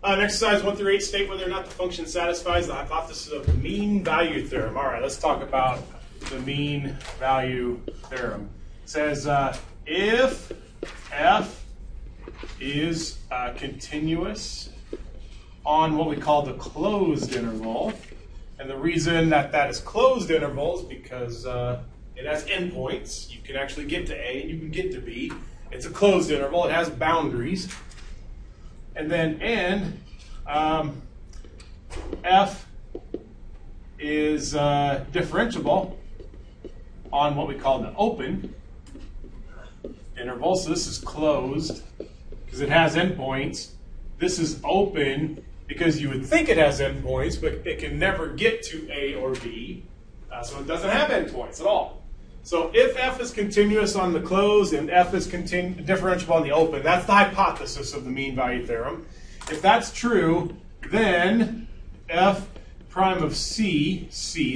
Exercise 1 through 8 state whether or not the function satisfies the hypothesis of the mean value theorem. All right, let's talk about the mean value theorem. It says if f is continuous on what we call the closed interval, and the reason that that is closed interval is because it has endpoints. You can actually get to A and you can get to B. It's a closed interval. It has boundaries. And then f is differentiable on what we call the open interval. So this is closed because it has endpoints. This is open because you would think it has endpoints, but it can never get to A or B. So it doesn't have endpoints at all. So if f is continuous on the closed and f is differentiable on the open, that's the hypothesis of the mean value theorem. If that's true, then f prime of c,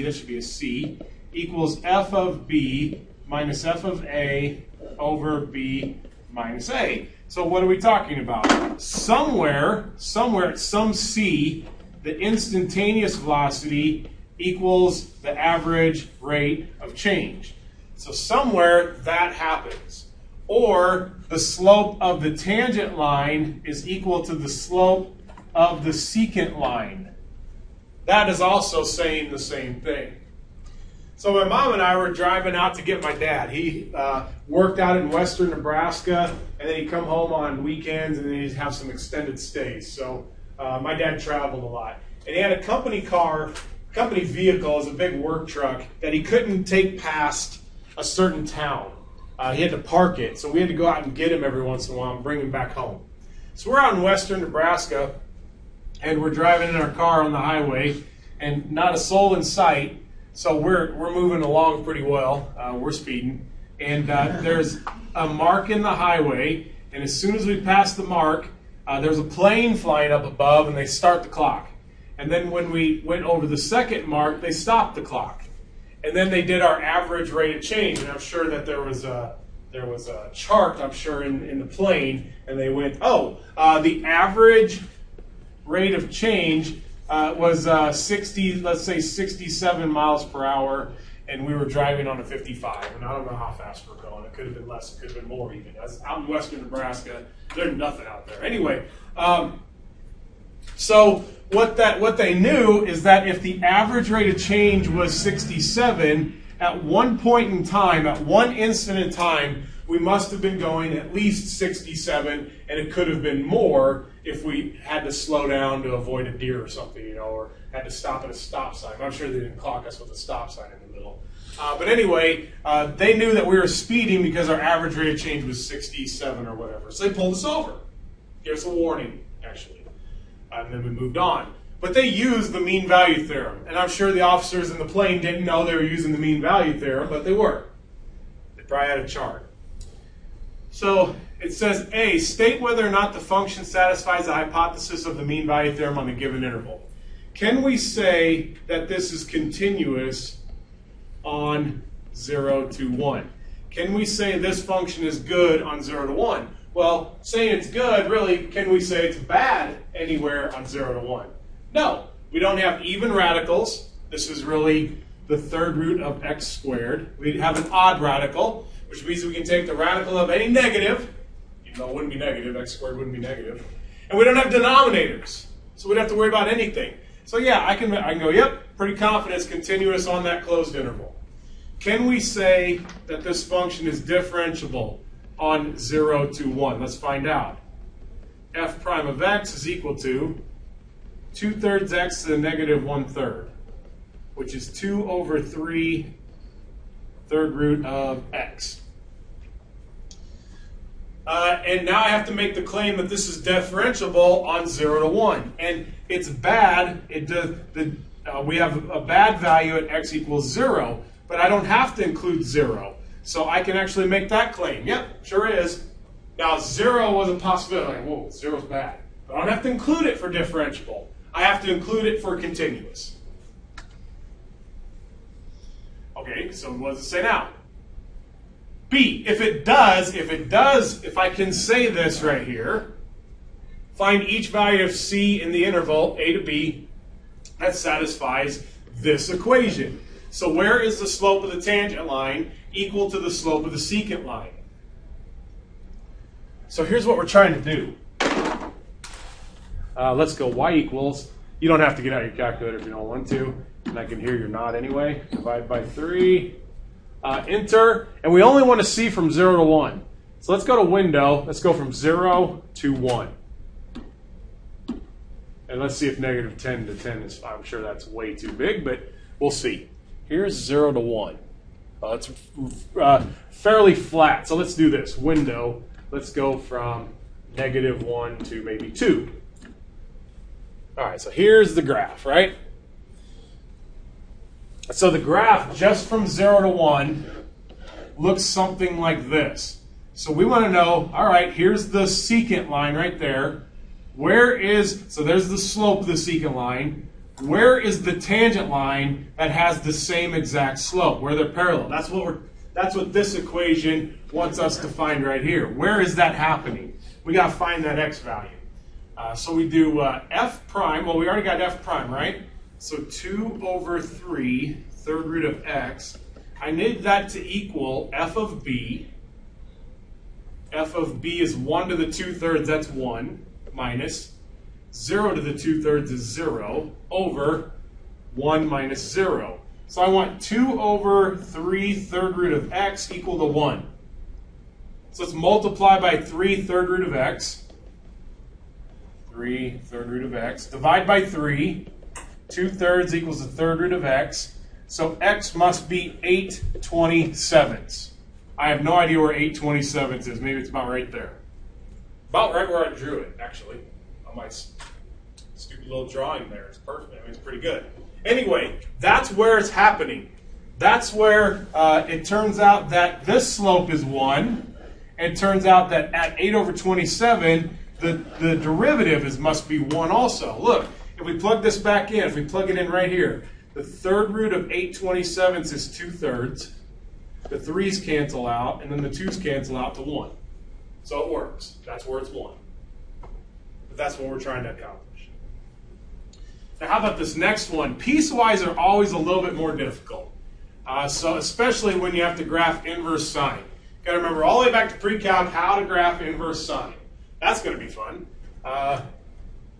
that should be a c, equals f of b minus f of a over b minus a. So what are we talking about? Somewhere at some c, the instantaneous velocity equals the average rate of change. So somewhere that happens. Or the slope of the tangent line is equal to the slope of the secant line. That is also saying the same thing. So my mom and I were driving out to get my dad. He worked out in western Nebraska, and then he'd come home on weekends, and then he'd have some extended stays. So my dad traveled a lot. And he had a company car, company vehicle, as a big work truck, that he couldn't take past a certain town. He had to park it, so we had to go out and get him every once in a while and bring him back home. So we're out in western Nebraska, and we're driving in our car on the highway, and not a soul in sight. So we're moving along pretty well. We're speeding, and there's a mark in the highway, and as soon as we pass the mark, there's a plane flying up above, and they start the clock. And then when we went over the second mark, they stopped the clock. And then they did our average rate of change, and I'm sure that there was a chart, I'm sure, in the plane, and they went, the average rate of change was 67 miles per hour, and we were driving on a 55, and I don't know how fast we're going. It could have been less, it could have been more even. Out in western Nebraska, there's nothing out there. Anyway, so what they knew is that if the average rate of change was 67, at one point in time, at one instant in time, we must have been going at least 67, and it could have been more if we had to slow down to avoid a deer or something, or had to stop at a stop sign. I'm sure they didn't clock us with a stop sign in the middle. But anyway, they knew that we were speeding because our average rate of change was 67 or whatever. So they pulled us over. Gave us a warning, actually. And then we moved on. But they used the mean value theorem. And I'm sure the officers in the plane didn't know they were using the mean value theorem, but they were. They probably had a chart. So it says, A, state whether or not the function satisfies the hypothesis of the mean value theorem on a given interval. Can we say that this is continuous on 0 to 1? Can we say this function is good on 0 to 1? Well, saying it's good, really, can we say it's bad anywhere on 0 to 1? No, we don't have even radicals. This is really the third root of x squared. We have an odd radical, which means we can take the radical of any negative, even though it wouldn't be negative, x squared wouldn't be negative. And we don't have denominators, so we don't have to worry about anything. So yeah, I can go, yep, pretty confident it's continuous on that closed interval. Can we say that this function is differentiable on 0 to 1? Let's find out. F prime of x is equal to 2/3 x to the negative 1/3, which is 2 over 3 third root of x. And now I have to make the claim that this is differentiable on 0 to 1. And it's bad. We have a bad value at x equals 0, but I don't have to include 0. So I can actually make that claim. Yep, sure is. Now 0 was a possibility. Like, whoa, 0 is bad. But I don't have to include it for differentiable. I have to include it for continuous. Okay, so what does it say now? B, if I can say this right here, Find each value of c in the interval a to b that satisfies this equation. So where is the slope of the tangent line equal to the slope of the secant line? So here's what we're trying to do. Let's go y equals, you don't have to get out your calculator if you don't want to, and I can hear your nod anyway. Divide by 3, enter, and we only want to see from 0 to 1. So let's go to window, let's go from 0 to 1. And let's see if negative 10 to 10 is, I'm sure that's way too big, but we'll see. Here's 0 to 1. It's fairly flat, so let's do this. Window, let's go from negative 1 to maybe 2. All right, so here's the graph, right? So the graph just from 0 to 1 looks something like this. So we want to know, all right, here's the secant line right there. Where is, so there's the slope of the secant line. Where is the tangent line that has the same exact slope, where they're parallel? That's what this equation wants us to find right here. Where is that happening? We got to find that x value. So we do f prime. Well, we already got f prime, right? So 2 over 3, third root of x. I need that to equal f of b. F of b is 1 to the 2/3, that's 1, minus 0 to the 2/3 is 0, over 1 minus 0. So I want 2 over 3 third root of x equal to 1. So let's multiply by 3 third root of x. 3 third root of x. Divide by 3. 2/3 equals the third root of x. So x must be 8/27. I have no idea where 8/27 is. Maybe it's about right there. About right where I drew it, actually. On my stupid little drawing there. It's perfect. I mean, it's pretty good. Anyway, that's where it's happening. That's where it turns out that this slope is 1. It turns out that at 8/27, the derivative must be 1 also. Look, if we plug this back in, if we plug it in right here, the third root of 8/27 is 2/3. The 3's cancel out, and then the 2's cancel out to 1. So it works. That's where it's 1. But that's what we're trying to accomplish. Now how about this next one? Piecewise are always a little bit more difficult. So especially when you have to graph inverse sine. Got to remember all the way back to pre-calc how to graph inverse sine. That's going to be fun.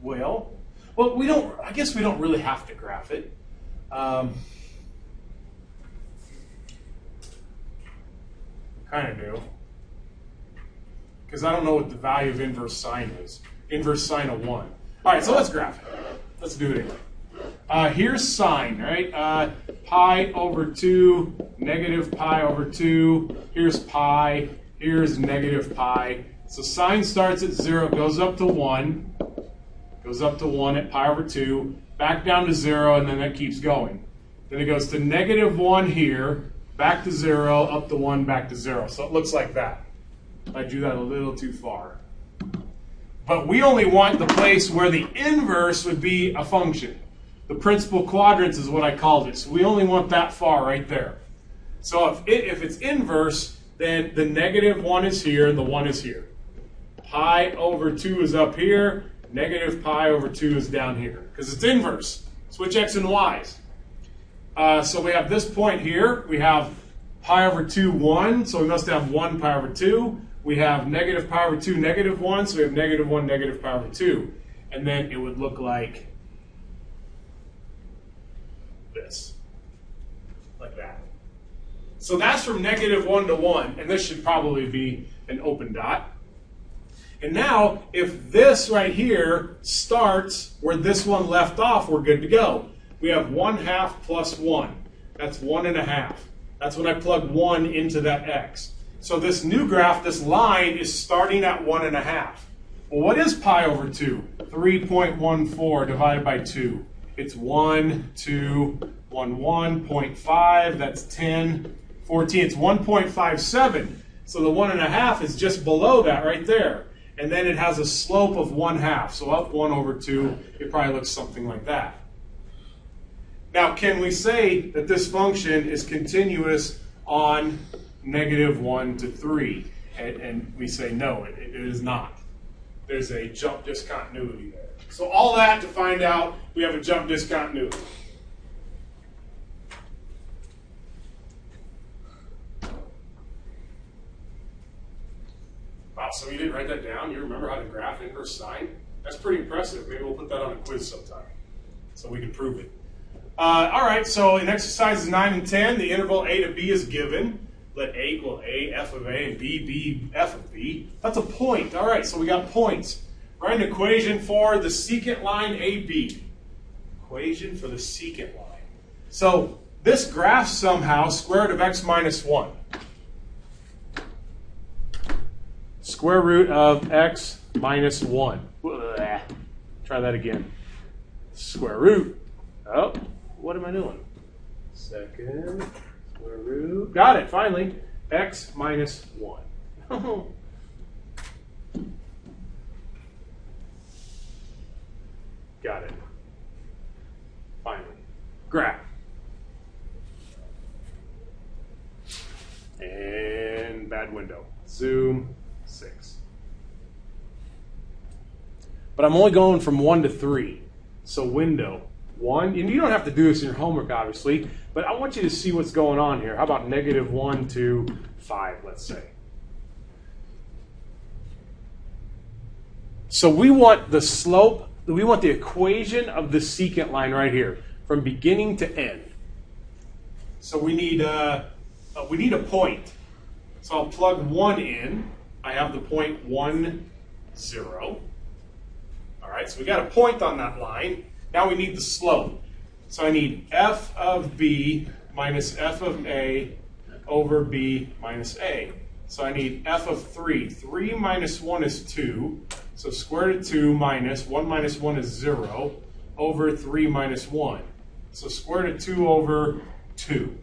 Well, we don't. I guess we don't really have to graph it. Kind of do, because I don't know what the value of inverse sine is. Inverse sine of 1. All right, so let's graph it. Let's do it anyway. Here's sine, right? Pi over 2, negative pi over 2. Here's pi. Here's negative pi. So sine starts at 0, goes up to 1. Goes up to 1 at pi over 2. Back down to 0, and then that keeps going. Then it goes to negative 1 here. Back to 0, up to 1, back to 0. So it looks like that. I drew that a little too far. But we only want the place where the inverse would be a function. The principal quadrants is what I called it. So we only want that far right there. So if it's inverse, then the negative 1 is here and the 1 is here. Pi over 2 is up here. Negative pi over 2 is down here. Because it's inverse. Switch x and y's. So we have this point here. We have pi over 2, 1. So we must have 1 pi over 2. We have negative pi over 2, negative 1. So we have negative 1, negative pi over 2. And then it would look like this. Like that. So that's from negative 1 to 1. And this should probably be an open dot. And now, if this right here starts where this one left off, we're good to go. We have 1/2 plus 1. That's 1.5. That's when I plug 1 into that x. So this new graph, this line, is starting at 1.5. Well, what is pi over 2? 3.14 divided by 2. It's 1, 2, 1, 1.5. That's 10, 14. It's 1.57. So the 1.5 is just below that right there. And then it has a slope of 1/2. So up 1 over 2, it probably looks something like that. Now, can we say that this function is continuous on negative 1 to 3? And we say no, it is not. there's a jump discontinuity there. So all that to find out we have a jump discontinuity. Wow, so you didn't write that down? You remember how to graph inverse sine? That's pretty impressive. Maybe we'll put that on a quiz sometime so we can prove it. All right, so in exercises 9 and 10, the interval a to b is given. Let a equal a, f of a, and b, f of b. That's a point. All right, so we got points. Write an equation for the secant line AB. Equation for the secant line. So this graph somehow square root of x minus 1. Square root of x minus 1. Blah. Try that again. Square root. Oh, what am I doing? Second. Square root. Got it, finally. X minus 1. Got it. Finally. Graph. And bad window. Zoom 6. But I'm only going from 1 to 3. So window 1. And you don't have to do this in your homework, obviously. But I want you to see what's going on here. How about -1 to 5, let's say. So we want the slope, we want the equation of the secant line right here, from beginning to end. So we need a point. So I'll plug 1 in. I have the point 1, 0. All right, so we got a point on that line. Now we need the slope. So I need f of b minus f of a over b minus a. So I need f of 3. 3 minus 1 is 2. So square root of 2 minus 1 minus 1 is 0 over 3 minus 1. So square root of 2 over 2.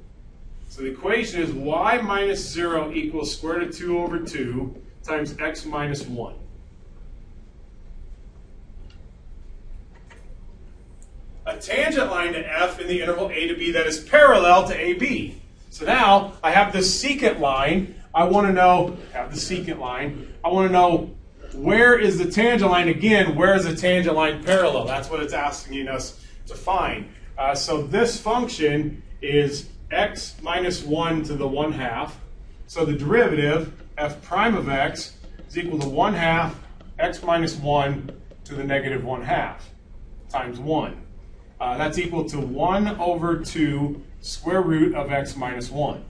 So the equation is y minus 0 equals square root of 2 over 2 times x minus 1. A tangent line to f in the interval a to b that is parallel to ab. So now I have the secant line. I want to know, where is the tangent line? Again, where is the tangent line parallel? That's what it's asking us to find. So this function is x minus 1 to the 1/2. So the derivative, f prime of x, is equal to 1/2 x minus 1 to the negative 1/2 times 1. That's equal to 1 over 2 square root of x minus 1.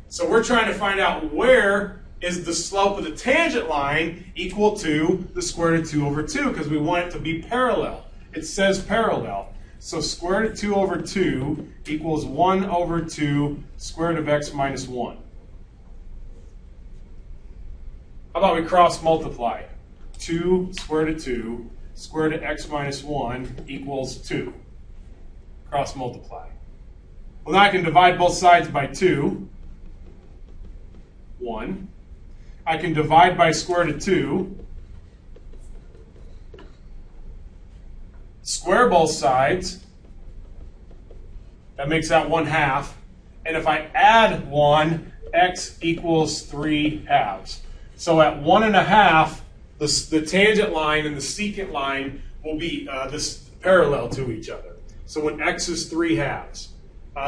So we're trying to find out where is the slope of the tangent line equal to the square root of 2 over 2, because we want it to be parallel. It says parallel. So square root of 2 over 2 equals 1 over 2 square root of x minus 1. How about we cross multiply? 2 square root of 2 square root of x minus 1 equals 2. Cross multiply. Well, now I can divide both sides by 2. 1. I can divide by square root of 2. Square both sides. That makes that 1/2. And if I add 1, x equals 3/2. So at 1.5, the tangent line and the secant line will be parallel to each other. So when x is 3/2.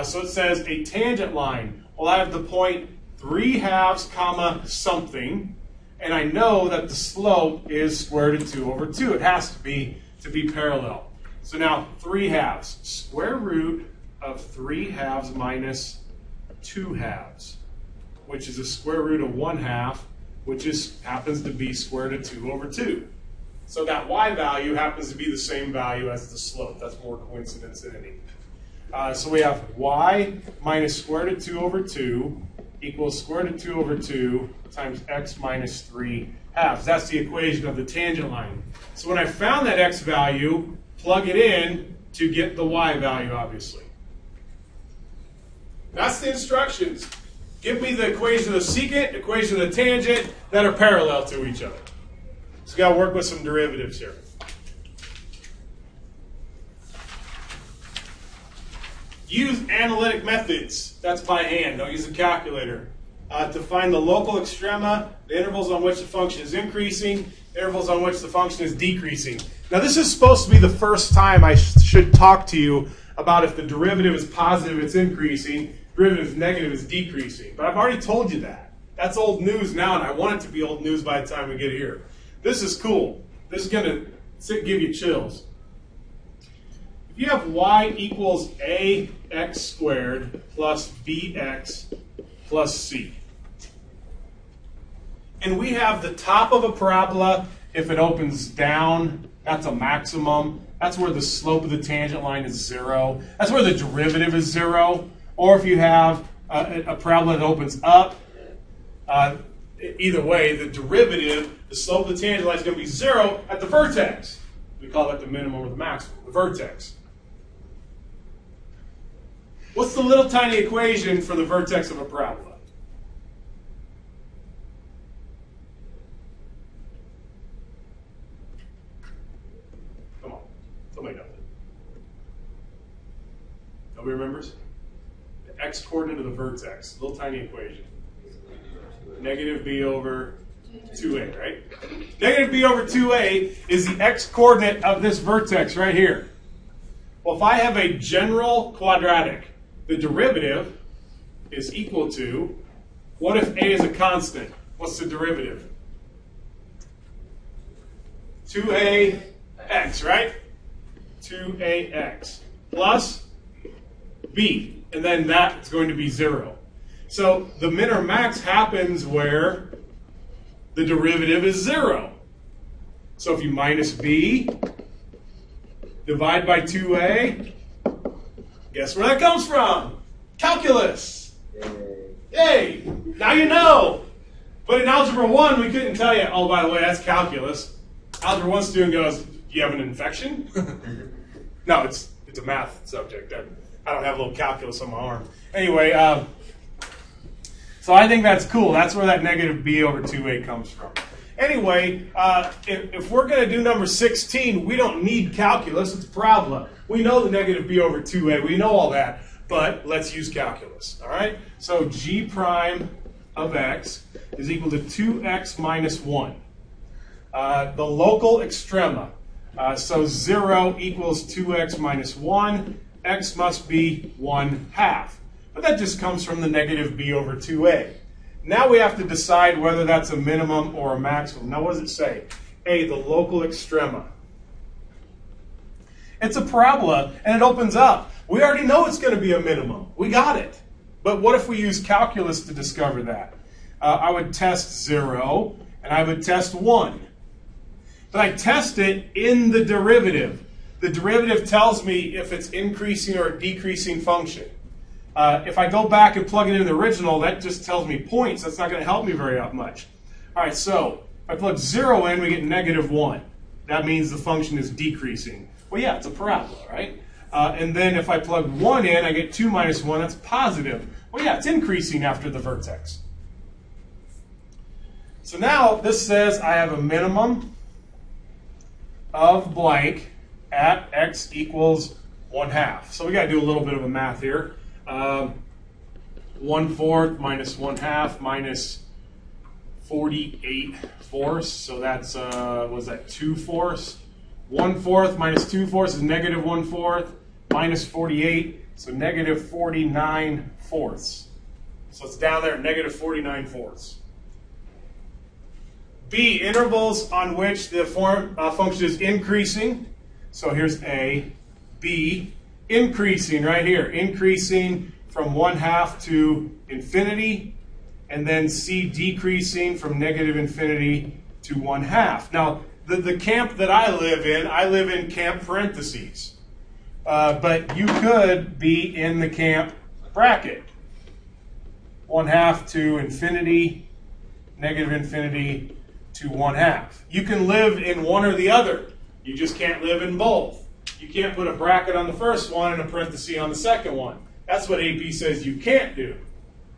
So it says a tangent line. Well, I have the point 3/2 comma something, and I know that the slope is square root of 2 over 2. It has to be parallel. So now 3/2. Square root of 3/2 minus 2/2, which is a square root of 1/2, which happens to be square root of 2 over 2. So that y value happens to be the same value as the slope. That's more coincidence than anything. So we have y minus square root of 2 over 2 equals square root of 2 over 2 times x minus 3/2. That's the equation of the tangent line. So when I found that x value, plug it in to get the y value, obviously. That's the instructions. Give me the equation of the secant, equation of the tangent that are parallel to each other. So we've got to work with some derivatives here. Use analytic methods. That's by hand. Don't use a calculator. to find the local extrema, the intervals on which the function is increasing, intervals on which the function is decreasing. Now this is supposed to be the first time I should talk to you about if the derivative is positive, it's increasing, derivative is negative, it's decreasing. But I've already told you that. That's old news now, and I want it to be old news by the time we get here. This is cool. This is going to give you chills. If you have y equals ax squared plus bx plus c, and we have the top of a parabola, if it opens down, that's a maximum. That's where the slope of the tangent line is 0. That's where the derivative is 0. Or if you have a parabola that opens up, either way, the derivative, the slope of the tangent line is going to be 0 at the vertex. We call that the minimum or the maximum, the vertex. What's the little tiny equation for the vertex of a parabola? Come on, somebody knows it. Nobody remembers? The x coordinate of the vertex, little tiny equation. Negative b over 2a, right? Negative b over 2a is the x coordinate of this vertex right here. Well, if I have a general quadratic, the derivative is equal to, what if a is a constant? What's the derivative? 2ax, right? 2ax plus b, and then that's going to be 0. So the min or max happens where the derivative is 0. So if you minus b, divide by 2a, guess where that comes from? Calculus. Yay! Now you know. But in Algebra 1, we couldn't tell you, oh, by the way, that's calculus. Algebra 1 student goes, do you have an infection? No, it's a math subject. I don't have a little calculus on my arm. Anyway, so I think that's cool. That's where that negative b over 2a comes from. Anyway, if we're going to do number 16, we don't need calculus. It's parabola. We know the negative b over 2a. We know all that. But let's use calculus. All right? So g prime of x is equal to 2x minus 1. The local extrema. So 0 equals 2x minus 1. X must be 1/2. But that just comes from the negative b over 2a. Now we have to decide whether that's a minimum or a maximum. Now what does it say? A, the local extrema. It's a parabola and it opens up. We already know it's going to be a minimum. We got it. But what if we use calculus to discover that? I would test 0 and I would test 1. But I test it in the derivative. The derivative tells me if it's increasing or a decreasing function. If I go back and plug it in the original, that just tells me points. That's not going to help me very much. All right, so if I plug 0 in, we get negative 1. That means the function is decreasing. Well, yeah, it's a parabola, right? And then if I plug 1 in, I get 2 minus 1. That's positive. Well, yeah, it's increasing after the vertex. So now this says I have a minimum of blank at x equals 1/2. So we got to do a little bit of a math here. 1/4 minus 1/2 minus 48/4. So that's, was that 2/4? 1/4 minus 2/4 is negative 1/4 minus 48. So negative 49/4. So it's down there at negative 49/4. B, intervals on which the function is increasing. So here's A. B, increasing right here. Increasing from 1/2 to infinity. And then C, decreasing from negative infinity to 1/2. Now, the camp that I live in camp parentheses. But you could be in the camp bracket. 1/2 to infinity, negative infinity to 1/2. You can live in one or the other. You just can't live in both. You can't put a bracket on the first one and a parenthesis on the second one. That's what AP says you can't do.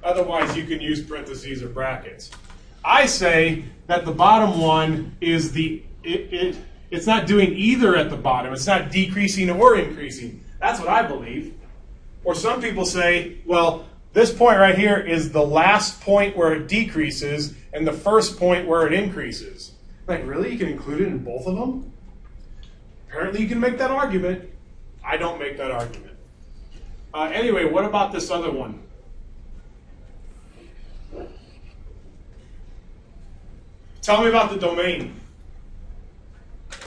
Otherwise, you can use parentheses or brackets. I say that the bottom one is it's not doing either at the bottom. It's not decreasing or increasing. That's what I believe. Or some people say, well, this point right here is the last point where it decreases and the first point where it increases. Like, really? You can include it in both of them? Apparently you can make that argument. I don't make that argument. Anyway, what about this other one? Tell me about the domain.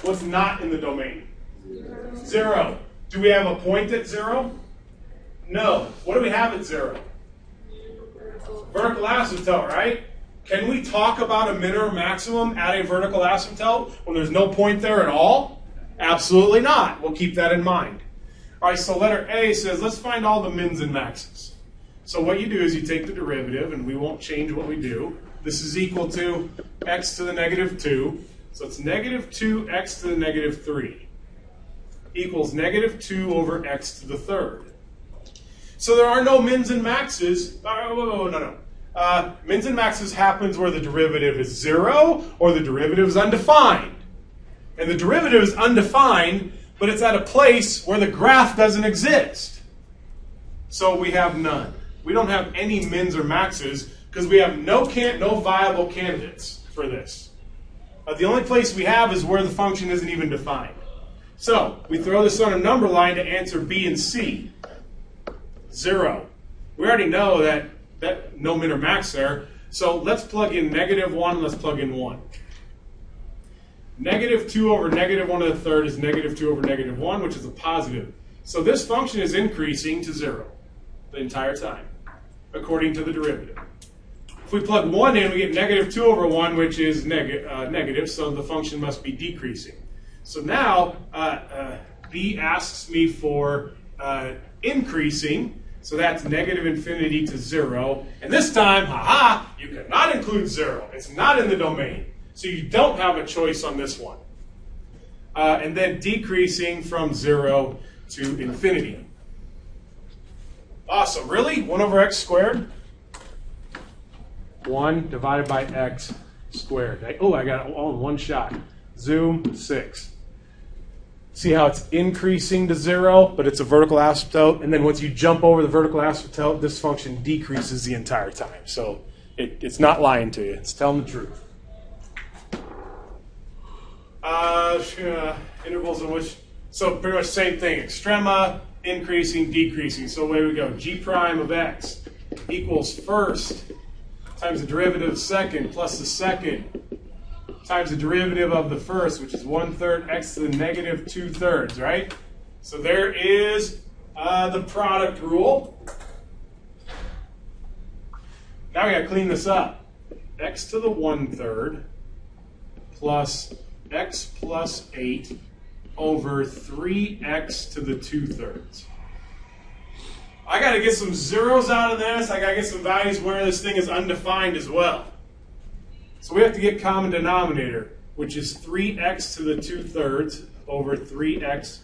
What's not in the domain? 0. Do we have a point at 0? No. What do we have at 0? Vertical asymptote, right? Can we talk about a minimum or maximum at a vertical asymptote when there's no point there at all? Absolutely not. We'll keep that in mind. All right, so letter A says, let's find all the mins and maxes. So what you do is you take the derivative, and we won't change what we do. This is equal to x to the negative 2. So it's negative 2x to the negative 3 equals negative 2 over x to the third. So there are no mins and maxes. No. Mins and maxes happens where the derivative is 0 or the derivative is undefined. And the derivative is undefined, but it's at a place where the graph doesn't exist. So we have none. We don't have any mins or maxes because we have no viable candidates for this. The only place we have is where the function isn't even defined. So we throw this on a number line to answer B and C. 0. We already know that no min or max there. So let's plug in negative 1. Let's plug in 1. Negative 2 over negative 1 to the third is negative 2 over negative 1, which is a positive. So this function is increasing to 0 the entire time, according to the derivative. If we plug 1 in, we get negative 2 over 1, which is negative, so the function must be decreasing. So now B asks me for increasing, so that's negative infinity to 0. And this time, you cannot include 0. It's not in the domain. So you don't have a choice on this one. And then decreasing from 0 to infinity. Awesome. Really? 1 over x squared? 1 divided by x squared. I got it all in one shot. Zoom, 6. See how it's increasing to 0, but it's a vertical asymptote. And then once you jump over the vertical asymptote, this function decreases the entire time. So it's not lying to you. It's telling the truth. Intervals in which, so pretty much same thing. Extrema, increasing, decreasing. So away we go. G prime of x equals first times the derivative of second plus the second times the derivative of the first, which is 1/3 x to the negative 2/3, right? So there is the product rule. Now we got to clean this up. X to the 1/3 plus x plus 8 over 3x to the 2/3. I got to get some zeros out of this. I got to get some values where this thing is undefined as well. So we have to get common denominator, which is 3x to the 2/3 over 3x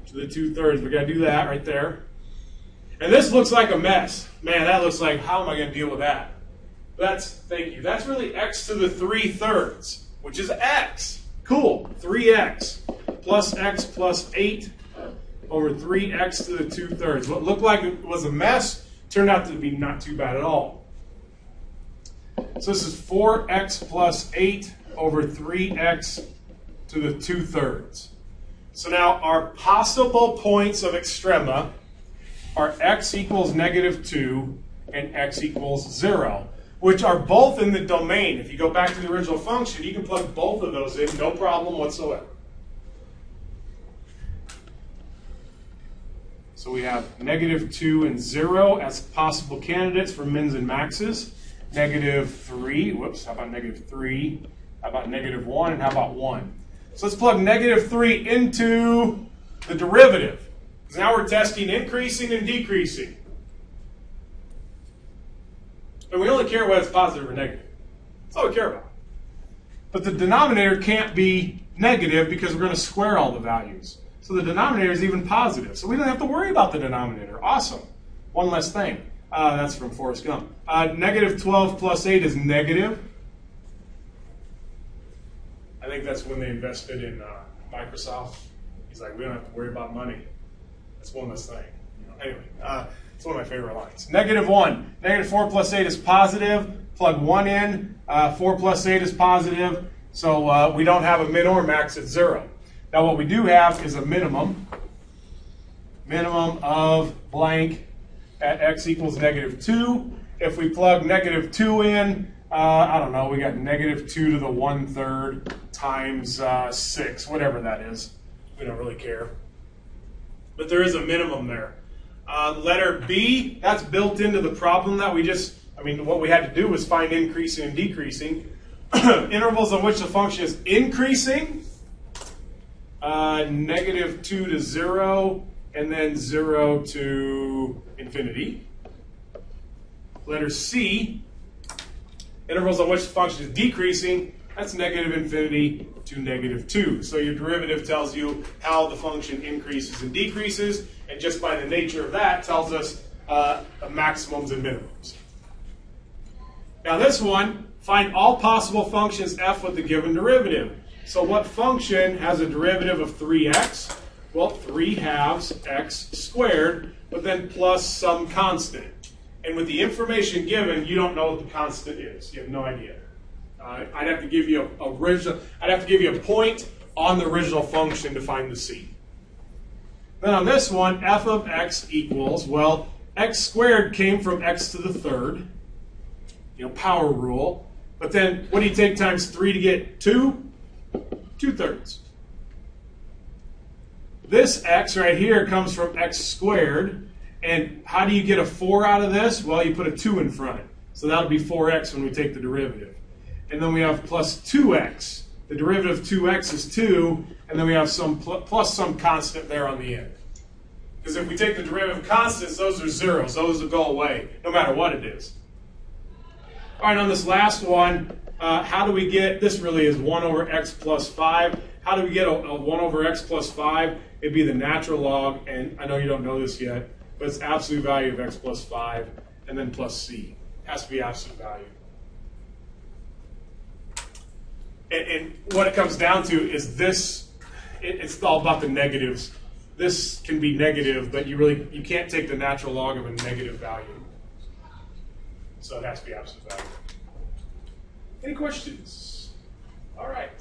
to the 2/3. We got to do that right there. And this looks like a mess. Man, that looks like, how am I going to deal with that? Thank you. That's really x to the 3/3, which is x. Cool. 3x plus x plus 8 over 3x to the 2/3. What looked like it was a mess turned out to be not too bad at all. So this is 4x plus 8 over 3x to the 2/3. So now our possible points of extrema are x equals negative 2 and x equals 0, which are both in the domain. If you go back to the original function, you can plug both of those in, no problem whatsoever. So we have negative 2 and 0 as possible candidates for mins and maxes. Negative 3, whoops, how about negative 3? How about negative 1? And how about 1? So let's plug negative 3 into the derivative. Because now we're testing increasing and decreasing. And we only care whether it's positive or negative. That's all we care about. But the denominator can't be negative because we're going to square all the values. So the denominator is even positive. So we don't have to worry about the denominator. Awesome. One less thing. That's from Forrest Gump. Negative 12 plus 8 is negative. I think that's when they invested in Microsoft. He's like, we don't have to worry about money. That's one less thing. Anyway, It's one of my favorite lines. -1. -4 plus 8 is positive. Plug 1 in. 4 plus 8 is positive. So we don't have a min or max at 0. Now what we do have is a minimum. Minimum of blank at x equals -2. If we plug -2 in, I don't know, we got -2 to the 1/3 times 6, whatever that is. We don't really care. But there is a minimum there. Letter B, that's built into the problem that we just, what we had to do was find increasing and decreasing. Intervals on which the function is increasing, -2 to 0, and then 0 to infinity. Letter C, intervals on which the function is decreasing, that's -infinity to -2. So your derivative tells you how the function increases and decreases, and just by the nature of that tells us maximums and minimums. Now this one, find all possible functions f with the given derivative. So what function has a derivative of 3x? Well, 3/2 x squared, but then plus some constant. And with the information given, you don't know what the constant is. You have no idea. I'd have to give you a point on the original function to find the c. Then on this one, f of x equals, well, x squared came from x to the 3rd, power rule. But then what do you take times 3 to get 2? 2/3. This x right here comes from x squared. And how do you get a 4 out of this? Well, you put a 2 in front. So that'll be 4x when we take the derivative. And then we have plus 2x. The derivative of 2x is 2, and then we have some plus some constant there on the end. Because if we take the derivative of constants, those are zeros. Those will go away, no matter what it is. All right, on this last one, how do we get, this really is 1 over x plus 5. How do we get a 1 over x plus 5? It'd be the natural log, and I know you don't know this yet, but it's absolute value of x plus 5, and then plus c. It has to be absolute value. And what it comes down to is this, it's all about the negatives. This can be negative, but you can't take the natural log of a negative value. So it has to be absolute value. Any questions? All right.